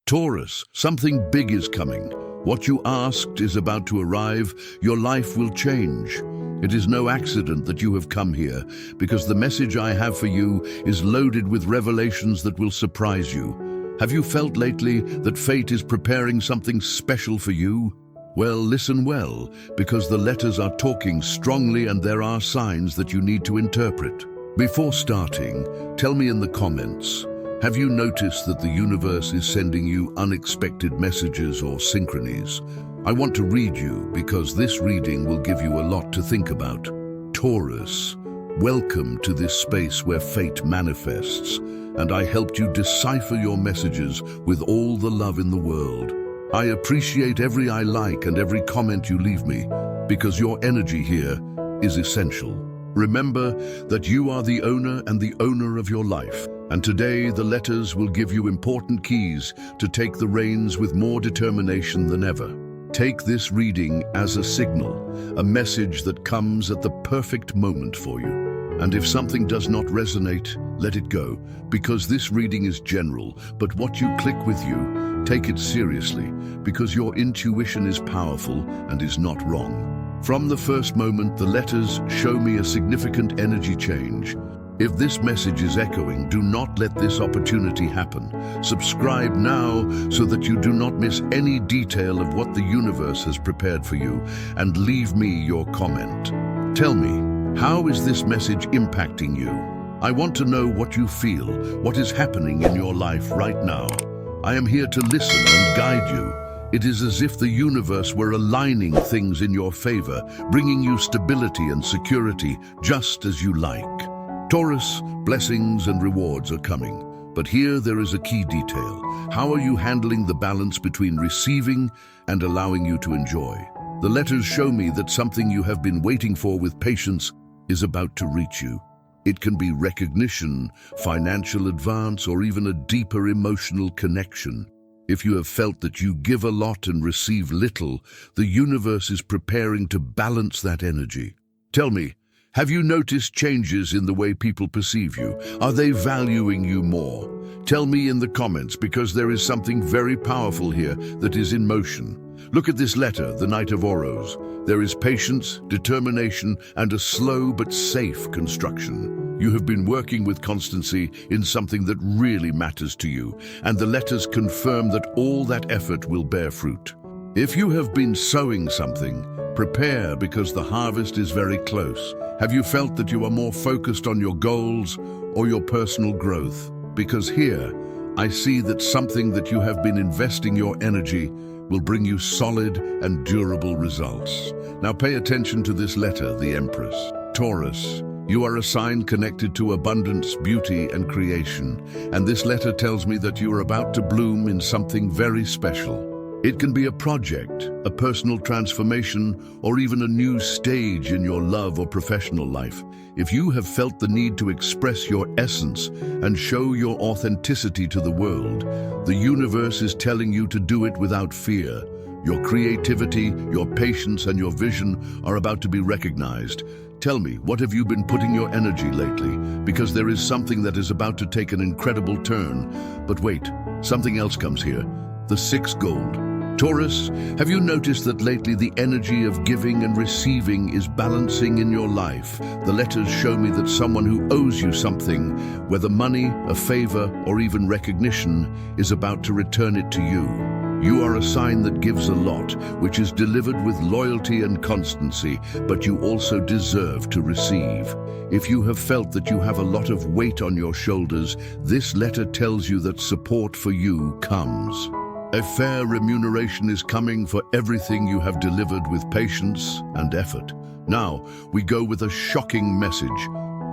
Taurus, something big is coming. What you asked is about to arrive. Your life will change. It is no accident that you have come here, because the message I have for you is loaded with revelations that will surprise you. Have you felt lately that fate is preparing something special for you? Well, listen well, because the letters are talking strongly and there are signs that you need to interpret. Before starting, tell me in the comments, have you noticed that the universe is sending you unexpected messages or synchronies? I want to read you because this reading will give you a lot to think about. Taurus, welcome to this space where fate manifests, and I helped you decipher your messages with all the love in the world. I appreciate every I like and every comment you leave me, because your energy here is essential. Remember that you are the owner and the owner of your life. And today, the letters will give you important keys to take the reins with more determination than ever. Take this reading as a signal, a message that comes at the perfect moment for you. And if something does not resonate, let it go, because this reading is general, but what you click with you, take it seriously, because your intuition is powerful and is not wrong. From the first moment, the letters show me a significant energy change. If this message is echoing, do not let this opportunity happen. Subscribe now so that you do not miss any detail of what the universe has prepared for you, and leave me your comment. Tell me, how is this message impacting you? I want to know what you feel, what is happening in your life right now. I am here to listen and guide you. It is as if the universe were aligning things in your favor, bringing you stability and security just as you like. Taurus, blessings and rewards are coming, but here there is a key detail. How are you handling the balance between receiving and allowing you to enjoy? The letters show me that something you have been waiting for with patience is about to reach you. It can be recognition, financial advance, or even a deeper emotional connection. If you have felt that you give a lot and receive little, the universe is preparing to balance that energy. Tell me, have you noticed changes in the way people perceive you? Are they valuing you more? Tell me in the comments, because there is something very powerful here that is in motion. Look at this letter, the Knight of Oros. There is patience, determination, and a slow but safe construction. You have been working with constancy in something that really matters to you, and the letters confirm that all that effort will bear fruit. If you have been sowing something, prepare, because the harvest is very close. Have you felt that you are more focused on your goals or your personal growth? Because here, I see that something that you have been investing your energy will bring you solid and durable results. Now pay attention to this letter, the Empress. Taurus, you are a sign connected to abundance, beauty, and creation. And this letter tells me that you are about to bloom in something very special. It can be a project, a personal transformation, or even a new stage in your love or professional life. If you have felt the need to express your essence and show your authenticity to the world, the universe is telling you to do it without fear. Your creativity, your patience, and your vision are about to be recognized. Tell me, what have you been putting your energy lately? Because there is something that is about to take an incredible turn. But wait, something else comes here. The 6 gold. Taurus, have you noticed that lately the energy of giving and receiving is balancing in your life? The letters show me that someone who owes you something, whether money, a favor, or even recognition, is about to return it to you. You are a sign that gives a lot, which is delivered with loyalty and constancy, but you also deserve to receive. If you have felt that you have a lot of weight on your shoulders, this letter tells you that support for you comes. A fair remuneration is coming for everything you have delivered with patience and effort. Now, we go with a shocking message,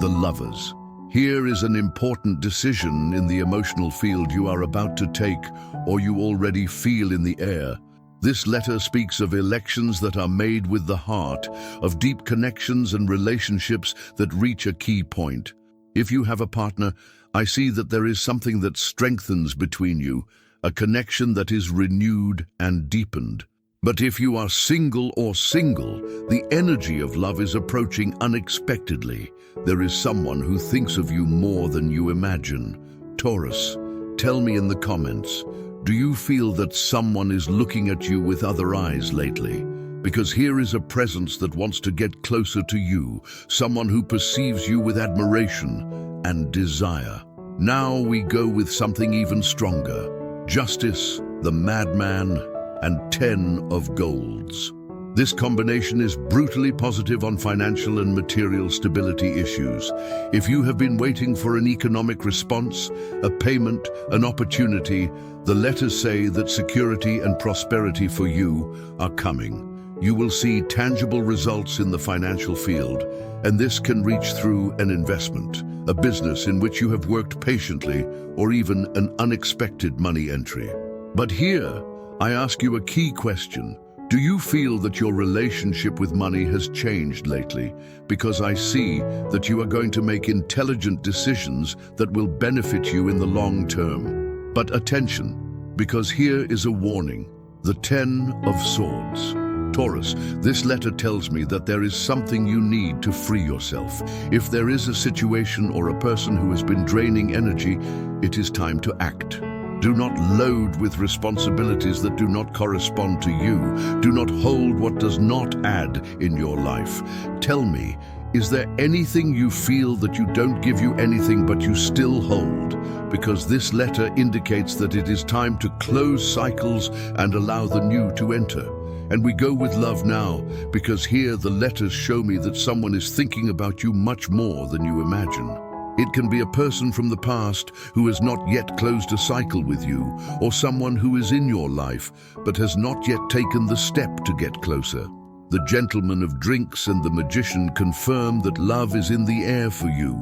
the Lovers. Here is an important decision in the emotional field you are about to take, or you already feel in the air. This letter speaks of elections that are made with the heart, of deep connections and relationships that reach a key point. If you have a partner, I see that there is something that strengthens between you, a connection that is renewed and deepened. But if you are single, the energy of love is approaching unexpectedly. There is someone who thinks of you more than you imagine. Taurus, tell me in the comments, Do you feel that someone is looking at you with other eyes lately? Because here is a presence that wants to get closer to you, someone who perceives you with admiration and desire. Now we go with something even stronger. Justice, the Madman, and 10 of Golds. This combination is brutally positive on financial and material stability issues. If you have been waiting for an economic response, a payment, an opportunity, the letters say that security and prosperity for you are coming. You will see tangible results in the financial field, and this can reach through an investment, a business in which you have worked patiently, or even an unexpected money entry. But here, I ask you a key question. Do you feel that your relationship with money has changed lately? Because I see that you are going to make intelligent decisions that will benefit you in the long term. But attention, because here is a warning. The 10 of Swords. Taurus, this letter tells me that there is something you need to free yourself. If there is a situation or a person who has been draining energy, it is time to act. Do not load with responsibilities that do not correspond to you. Do not hold what does not add in your life. Tell me, is there anything you feel that you don't give you anything but you still hold? Because this letter indicates that it is time to close cycles and allow the new to enter. And we go with love now, because here the letters show me that someone is thinking about you much more than you imagine. It can be a person from the past who has not yet closed a cycle with you, or someone who is in your life but has not yet taken the step to get closer. The Gentleman of Drinks and the Magician confirm that love is in the air for you.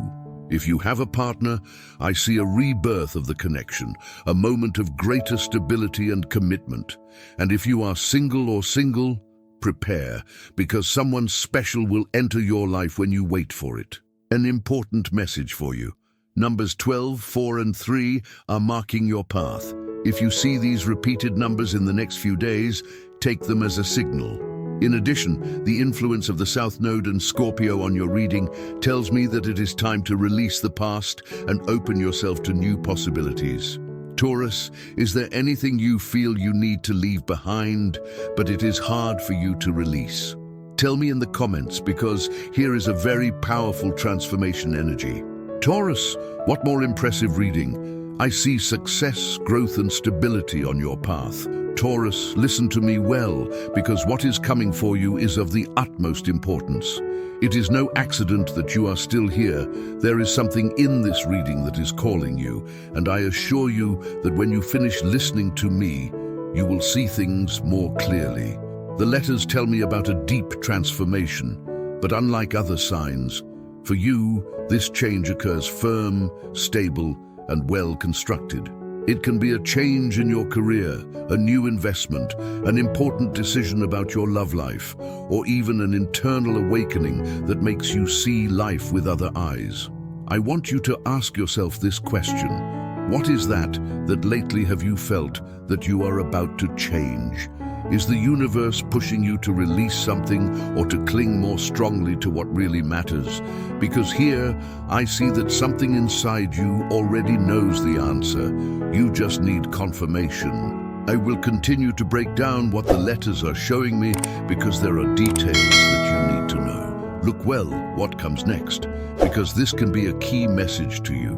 If you have a partner, I see a rebirth of the connection, a moment of greater stability and commitment. And if you are single or single, prepare, because someone special will enter your life when you wait for it. An important message for you. Numbers 12, 4, and 3 are marking your path. If you see these repeated numbers in the next few days, take them as a signal. In addition, the influence of the South Node and Scorpio on your reading tells me that it is time to release the past and open yourself to new possibilities. Taurus, is there anything you feel you need to leave behind, but it is hard for you to release? Tell me in the comments, because here is a very powerful transformation energy. Taurus, what more impressive reading? I see success, growth, and stability on your path. Taurus, listen to me well, because what is coming for you is of the utmost importance. It is no accident that you are still here. There is something in this reading that is calling you, and I assure you that when you finish listening to me, you will see things more clearly. The letters tell me about a deep transformation, but unlike other signs, for you, this change occurs firm, stable, and well constructed. It can be a change in your career, a new investment, an important decision about your love life, or even an internal awakening that makes you see life with other eyes. I want you to ask yourself this question. What is that lately have you felt that you are about to change? Is the universe pushing you to release something or to cling more strongly to what really matters? Because here, I see that something inside you already knows the answer. You just need confirmation. I will continue to break down what the letters are showing me, because there are details that you need to know. Look well what comes next, because this can be a key message to you.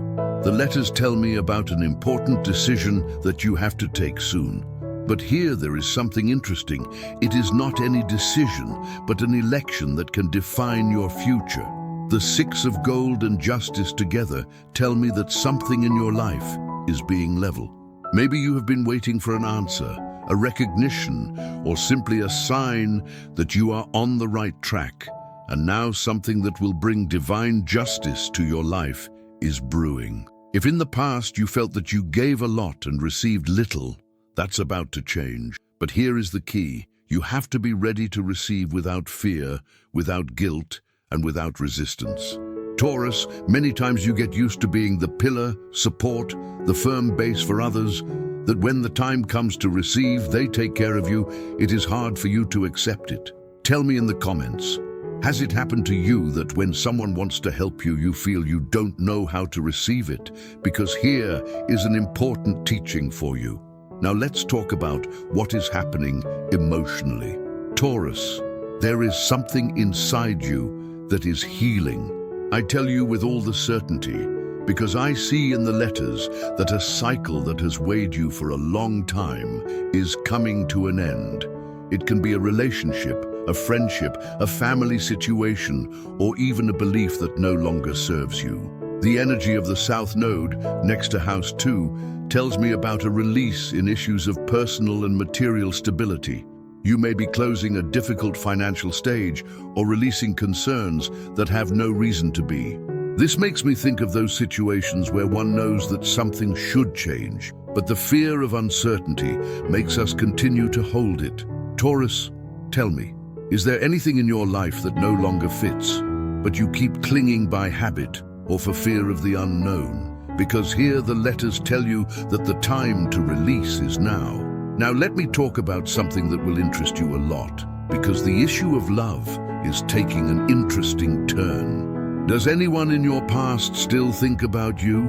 The letters tell me about an important decision that you have to take soon. But here there is something interesting. It is not any decision, but an election that can define your future. The 6 of Gold and Justice together tell me that something in your life is being leveled. Maybe you have been waiting for an answer, a recognition, or simply a sign that you are on the right track. And now something that will bring divine justice to your life is brewing. If in the past you felt that you gave a lot and received little, that's about to change. But here is the key. You have to be ready to receive without fear, without guilt, and without resistance. Taurus, many times you get used to being the pillar, support, the firm base for others, that when the time comes to receive, they take care of you. It is hard for you to accept it. Tell me in the comments, has it happened to you that when someone wants to help you, you feel you don't know how to receive it? Because here is an important teaching for you. Now let's talk about what is happening emotionally. Taurus, there is something inside you that is healing. I tell you with all the certainty, because I see in the letters that a cycle that has weighed you for a long time is coming to an end. It can be a relationship, a friendship, a family situation, or even a belief that no longer serves you. The energy of the South Node, next to House 2, tells me about a release in issues of personal and material stability. You may be closing a difficult financial stage or releasing concerns that have no reason to be. This makes me think of those situations where one knows that something should change, but the fear of uncertainty makes us continue to hold it. Taurus, tell me, is there anything in your life that no longer fits, but you keep clinging by habit or for fear of the unknown? Because here the letters tell you that the time to release is now. Now let me talk about something that will interest you a lot, because the issue of love is taking an interesting turn. Does anyone in your past still think about you?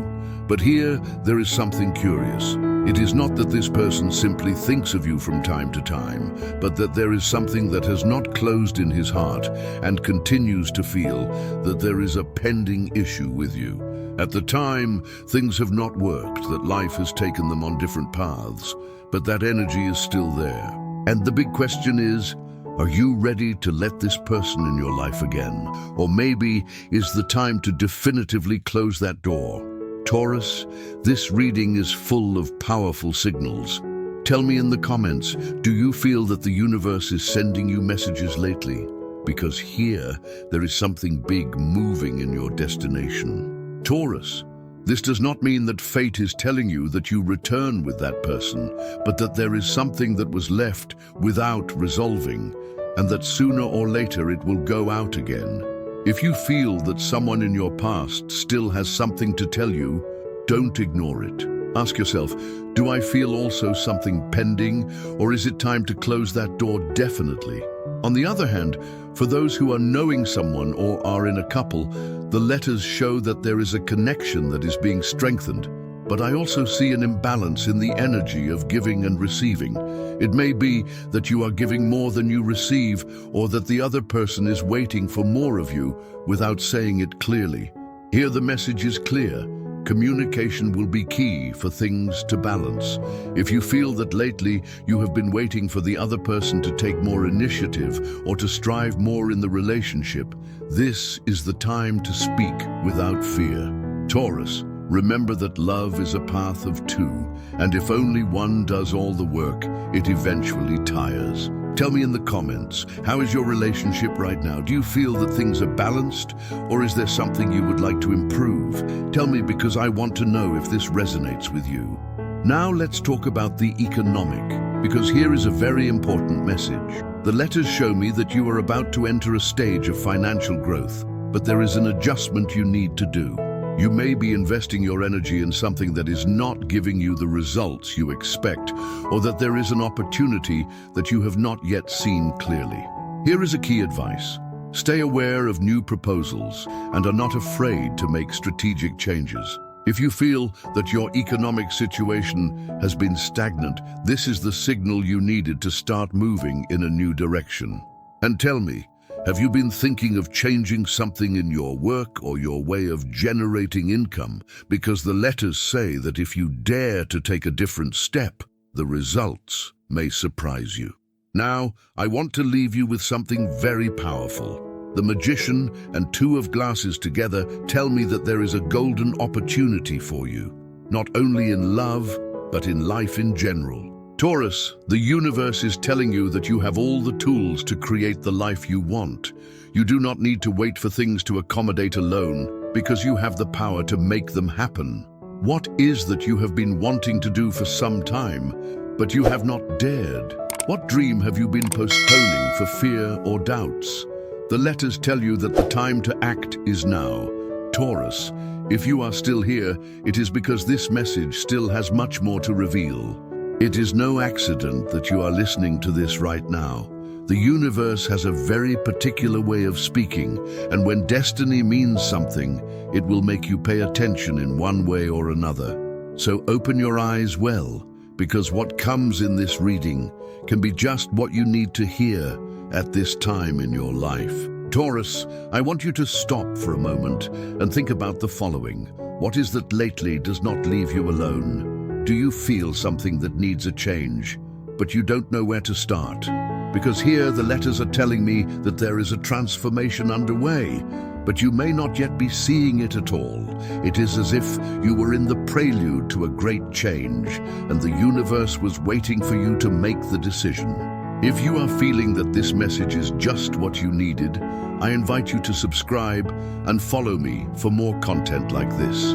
But here, there is something curious. It is not that this person simply thinks of you from time to time, but that there is something that has not closed in his heart and continues to feel that there is a pending issue with you. At the time, things have not worked, that life has taken them on different paths, but that energy is still there. And the big question is, are you ready to let this person in your life again? Or maybe is the time to definitively close that door? Taurus, this reading is full of powerful signals. Tell me in the comments, do you feel that the universe is sending you messages lately? Because here, there is something big moving in your destination. Taurus, this does not mean that fate is telling you that you return with that person, but that there is something that was left without resolving, and that sooner or later it will go out again. If you feel that someone in your past still has something to tell you, don't ignore it. Ask yourself, do I feel also something pending, or is it time to close that door definitely? On the other hand, for those who are knowing someone or are in a couple, the letters show that there is a connection that is being strengthened. But I also see an imbalance in the energy of giving and receiving. It may be that you are giving more than you receive, or that the other person is waiting for more of you without saying it clearly. Here the message is clear. Communication will be key for things to balance. If you feel that lately you have been waiting for the other person to take more initiative or to strive more in the relationship, this is the time to speak without fear. Taurus, remember that love is a path of two, and if only one does all the work, it eventually tires. Tell me in the comments, how is your relationship right now? Do you feel that things are balanced, or is there something you would like to improve? Tell me, because I want to know if this resonates with you. Now let's talk about the economic, because here is a very important message. The letters show me that you are about to enter a stage of financial growth, but there is an adjustment you need to do. You may be investing your energy in something that is not giving you the results you expect, or that there is an opportunity that you have not yet seen clearly. Here is a key advice. Stay aware of new proposals and are not afraid to make strategic changes. If you feel that your economic situation has been stagnant, this is the signal you needed to start moving in a new direction. And tell me, have you been thinking of changing something in your work or your way of generating income? Because the letters say that if you dare to take a different step, the results may surprise you. Now, I want to leave you with something very powerful. The Magician and Two of Glasses together tell me that there is a golden opportunity for you, not only in love, but in life in general. Taurus, the universe is telling you that you have all the tools to create the life you want. You do not need to wait for things to accommodate alone, because you have the power to make them happen. What is that you have been wanting to do for some time, but you have not dared? What dream have you been postponing for fear or doubts? The letters tell you that the time to act is now. Taurus, if you are still here, it is because this message still has much more to reveal. It is no accident that you are listening to this right now. The universe has a very particular way of speaking, and when destiny means something, it will make you pay attention in one way or another. So open your eyes well, because what comes in this reading can be just what you need to hear at this time in your life. Taurus, I want you to stop for a moment and think about the following. What is that lately does not leave you alone? Do you feel something that needs a change, but you don't know where to start? Because here the letters are telling me that there is a transformation underway, but you may not yet be seeing it at all. It is as if you were in the prelude to a great change, and the universe was waiting for you to make the decision. If you are feeling that this message is just what you needed, I invite you to subscribe and follow me for more content like this.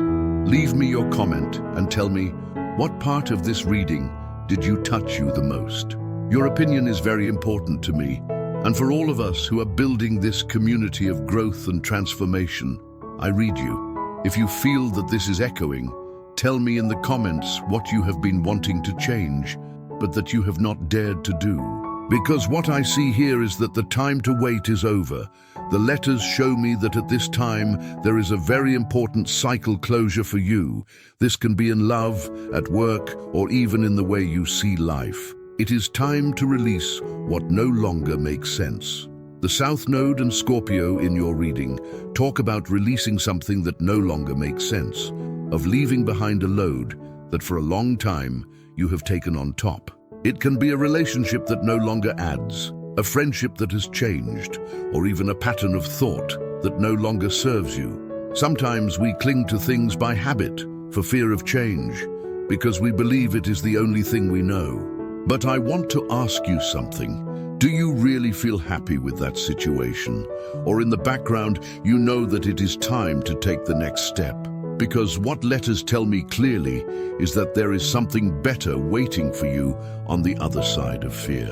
Leave me your comment and tell me, what part of this reading did you touch you the most? Your opinion is very important to me, and for all of us who are building this community of growth and transformation. I read you. If you feel that this is echoing, tell me in the comments what you have been wanting to change, but that you have not dared to do. Because what I see here is that the time to wait is over. The letters show me that at this time there is a very important cycle closure for you. This can be in love, at work, or even in the way you see life. It is time to release what no longer makes sense. The South Node and Scorpio in your reading talk about releasing something that no longer makes sense, of leaving behind a load that for a long time you have taken on top. It can be a relationship that no longer adds, a friendship that has changed, or even a pattern of thought that no longer serves you. Sometimes we cling to things by habit, for fear of change, because we believe it is the only thing we know. But I want to ask you something. Do you really feel happy with that situation? Or in the background, you know that it is time to take the next step? Because what letters tell me clearly is that there is something better waiting for you on the other side of fear.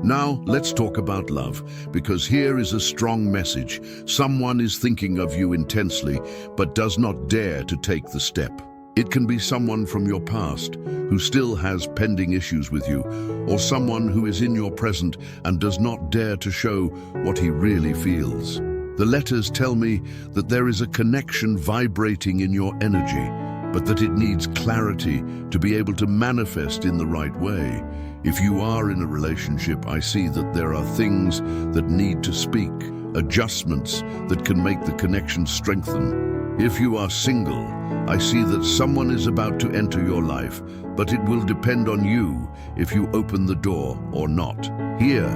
Now, let's talk about love, because here is a strong message. Someone is thinking of you intensely, but does not dare to take the step. It can be someone from your past who still has pending issues with you, or someone who is in your present and does not dare to show what he really feels. The letters tell me that there is a connection vibrating in your energy, but that it needs clarity to be able to manifest in the right way. If you are in a relationship, I see that there are things that need to speak, adjustments that can make the connection strengthen. If you are single, I see that someone is about to enter your life, but it will depend on you if you open the door or not. Here,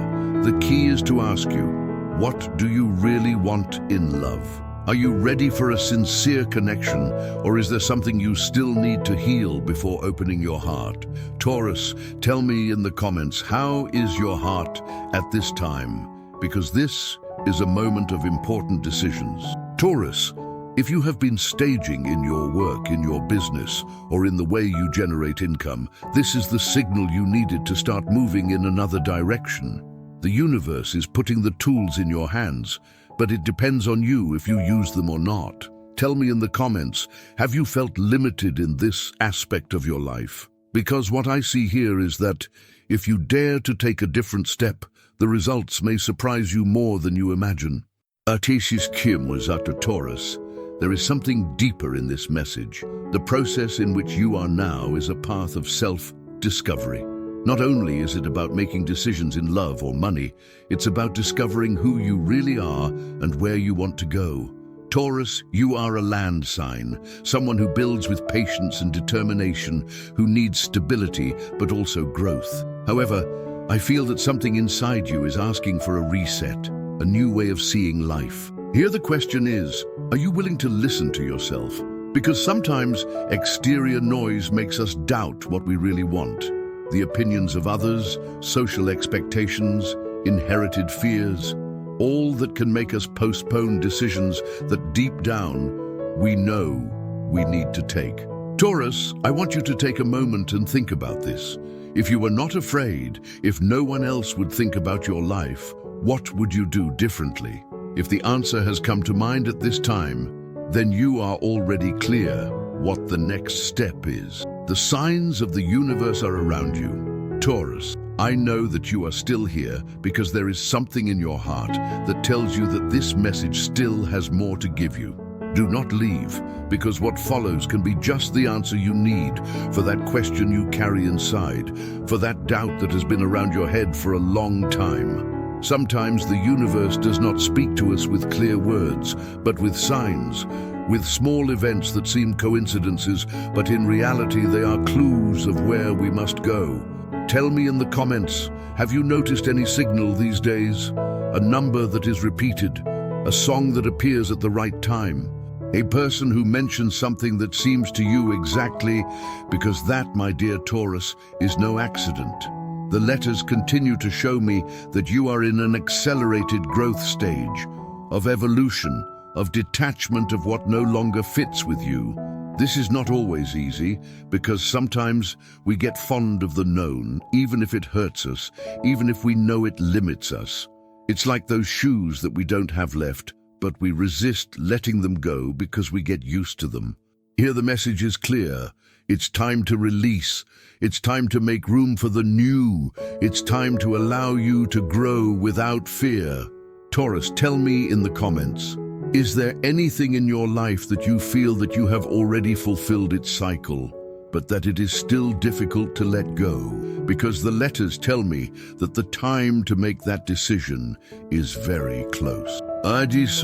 the key is to ask you, what do you really want in love? Are you ready for a sincere connection, or is there something you still need to heal before opening your heart? Taurus, tell me in the comments, how is your heart at this time? Because this is a moment of important decisions. Taurus, if you have been staging in your work, in your business, or in the way you generate income, this is the signal you needed to start moving in another direction. The universe is putting the tools in your hands, but it depends on you if you use them or not. Tell me in the comments, have you felt limited in this aspect of your life? Because what I see here is that if you dare to take a different step, the results may surprise you more than you imagine. Aries Kim was after Taurus. There is something deeper in this message. The process in which you are now is a path of self-discovery. Not only is it about making decisions in love or money, it's about discovering who you really are and where you want to go. Taurus, you are a land sign, someone who builds with patience and determination, who needs stability but also growth. However, I feel that something inside you is asking for a reset, a new way of seeing life. Here the question is, are you willing to listen to yourself? Because sometimes exterior noise makes us doubt what we really want. The opinions of others, social expectations, inherited fears, all that can make us postpone decisions that deep down we know we need to take. Taurus, I want you to take a moment and think about this. If you were not afraid, if no one else would think about your life, what would you do differently? If the answer has come to mind at this time, then you are already clear what the next step is. The signs of the universe are around you. Taurus, I know that you are still here because there is something in your heart that tells you that this message still has more to give you. Do not leave, because what follows can be just the answer you need for that question you carry inside, for that doubt that has been around your head for a long time. Sometimes the universe does not speak to us with clear words, but with signs, with small events that seem coincidences, but in reality they are clues of where we must go. Tell me in the comments, have you noticed any signal these days? A number that is repeated, a song that appears at the right time, a person who mentions something that seems to you exactly, because that, my dear Taurus, is no accident. The letters continue to show me that you are in an accelerated growth stage, of evolution, of detachment of what no longer fits with you. This is not always easy, because sometimes we get fond of the known, even if it hurts us, even if we know it limits us. It's like those shoes that we don't have left, but we resist letting them go because we get used to them. Here the message is clear. It's time to release. It's time to make room for the new. It's time to allow you to grow without fear. Taurus, tell me in the comments, is there anything in your life that you feel that you have already fulfilled its cycle, but that it is still difficult to let go? Because the letters tell me that the time to make that decision is very close. Aries,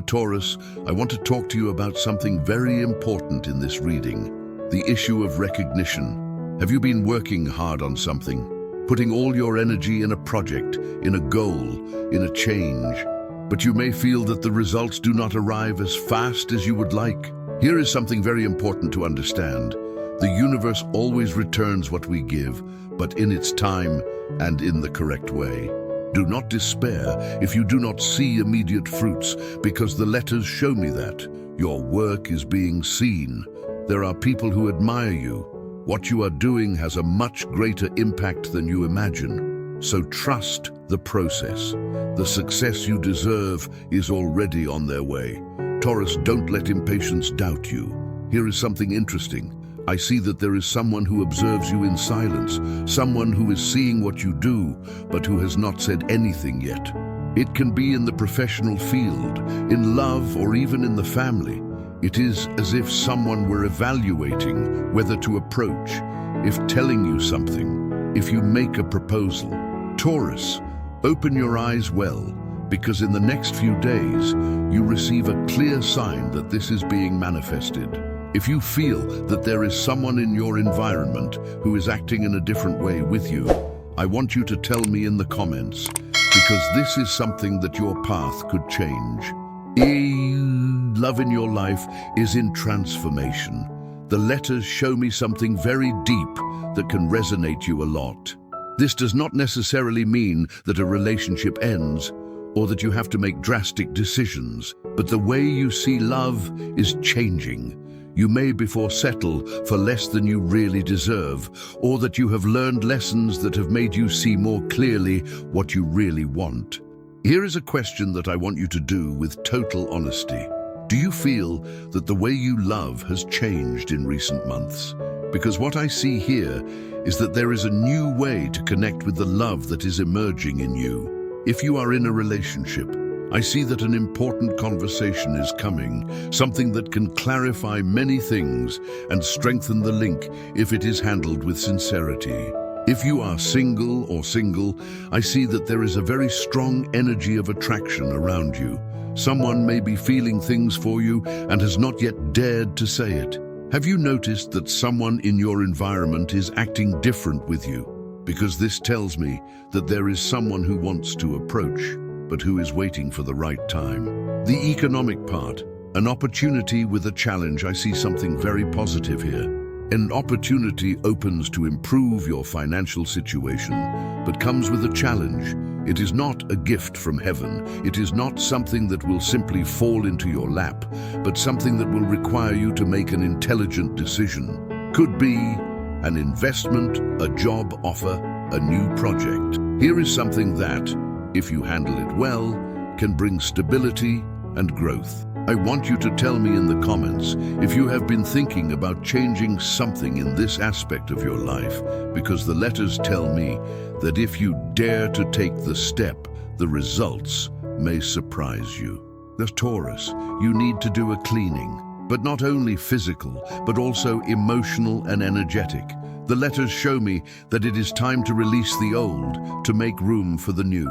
Taurus, I want to talk to you about something very important in this reading, the issue of recognition. Have you been working hard on something, putting all your energy in a project, in a goal, in a change, but you may feel that the results do not arrive as fast as you would like? Here is something very important to understand. The universe always returns what we give, but in its time and in the correct way. Do not despair if you do not see immediate fruits, because the letters show me that. Your work is being seen. There are people who admire you. What you are doing has a much greater impact than you imagine. So trust the process. The success you deserve is already on their way. Taurus, don't let impatience doubt you. Here is something interesting. I see that there is someone who observes you in silence, someone who is seeing what you do, but who has not said anything yet. It can be in the professional field, in love, or even in the family. It is as if someone were evaluating whether to approach, if telling you something, if you make a proposal. Taurus, open your eyes well, because in the next few days, you receive a clear sign that this is being manifested. If you feel that there is someone in your environment who is acting in a different way with you, I want you to tell me in the comments, because this is something that your path could change. Love in your life is in transformation. The letters show me something very deep that can resonate you a lot. This does not necessarily mean that a relationship ends or that you have to make drastic decisions, but the way you see love is changing. You may before settle for less than you really deserve, or that you have learned lessons that have made you see more clearly what you really want. Here is a question that I want you to do with total honesty. Do you feel that the way you love has changed in recent months? Because what I see here is that there is a new way to connect with the love that is emerging in you. If you are in a relationship, I see that an important conversation is coming, something that can clarify many things and strengthen the link if it is handled with sincerity. If you are single, I see that there is a very strong energy of attraction around you. Someone may be feeling things for you and has not yet dared to say it. Have you noticed that someone in your environment is acting different with you? Because this tells me that there is someone who wants to approach, but who is waiting for the right time. The economic part, an opportunity with a challenge. I see something very positive here. An opportunity opens to improve your financial situation, but comes with a challenge. It is not a gift from heaven. It is not something that will simply fall into your lap, but something that will require you to make an intelligent decision. Could be an investment, a job offer, a new project. Here is something that, if you handle it well, can bring stability and growth. I want you to tell me in the comments if you have been thinking about changing something in this aspect of your life, because the letters tell me that if you dare to take the step, the results may surprise you. The Taurus, you need to do a cleaning, but not only physical, but also emotional and energetic. The letters show me that it is time to release the old, to make room for the new.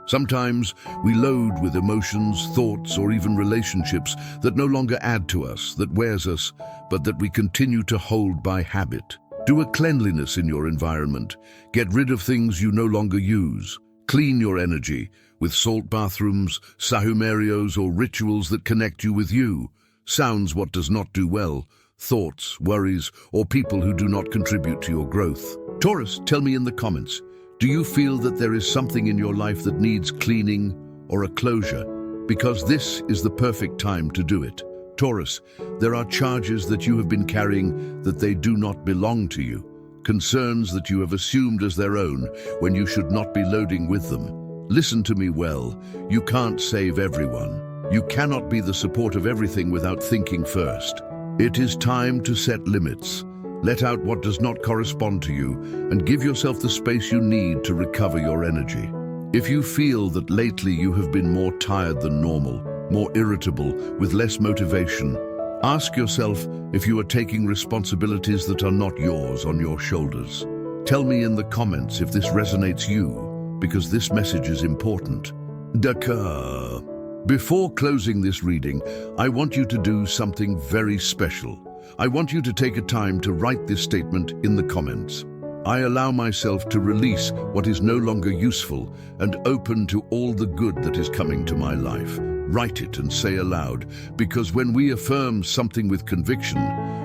Sometimes we load with emotions, thoughts, or even relationships that no longer add to us, that wears us, but that we continue to hold by habit. Do a cleanliness in your environment. Get rid of things you no longer use. Clean your energy with salt bathrooms, sahumerios, or rituals that connect you with you. Sounds what does not do well, thoughts, worries, or people who do not contribute to your growth. Taurus, tell me in the comments, do you feel that there is something in your life that needs cleaning or a closure? Because this is the perfect time to do it. Taurus, there are charges that you have been carrying that they do not belong to you. Concerns that you have assumed as their own when you should not be loading with them. Listen to me well. You can't save everyone. You cannot be the support of everything without thinking first. It is time to set limits. Let out what does not correspond to you and give yourself the space you need to recover your energy. If you feel that lately you have been more tired than normal, more irritable, with less motivation, ask yourself if you are taking responsibilities that are not yours on your shoulders. Tell me in the comments if this resonates you, because this message is important. D'accord. Before closing this reading, I want you to do something very special. I want you to take a time to write this statement in the comments. I allow myself to release what is no longer useful and open to all the good that is coming to my life. Write it and say aloud, because when we affirm something with conviction,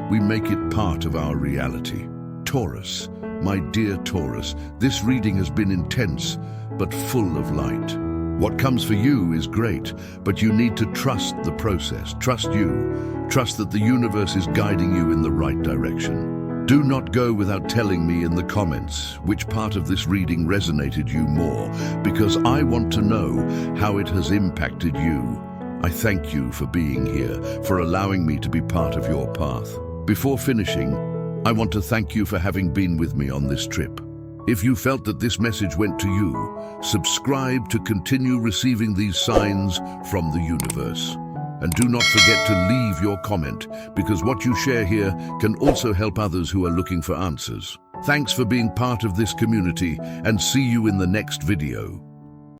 we make it part of our reality. Taurus, my dear Taurus, this reading has been intense, but full of light. What comes for you is great, but you need to trust the process. Trust you. Trust that the universe is guiding you in the right direction. Do not go without telling me in the comments which part of this reading resonated you more, because I want to know how it has impacted you. I thank you for being here, for allowing me to be part of your path. Before finishing, I want to thank you for having been with me on this trip. If you felt that this message went to you, subscribe to continue receiving these signs from the universe. And do not forget to leave your comment, because what you share here can also help others who are looking for answers. Thanks for being part of this community, and see you in the next video.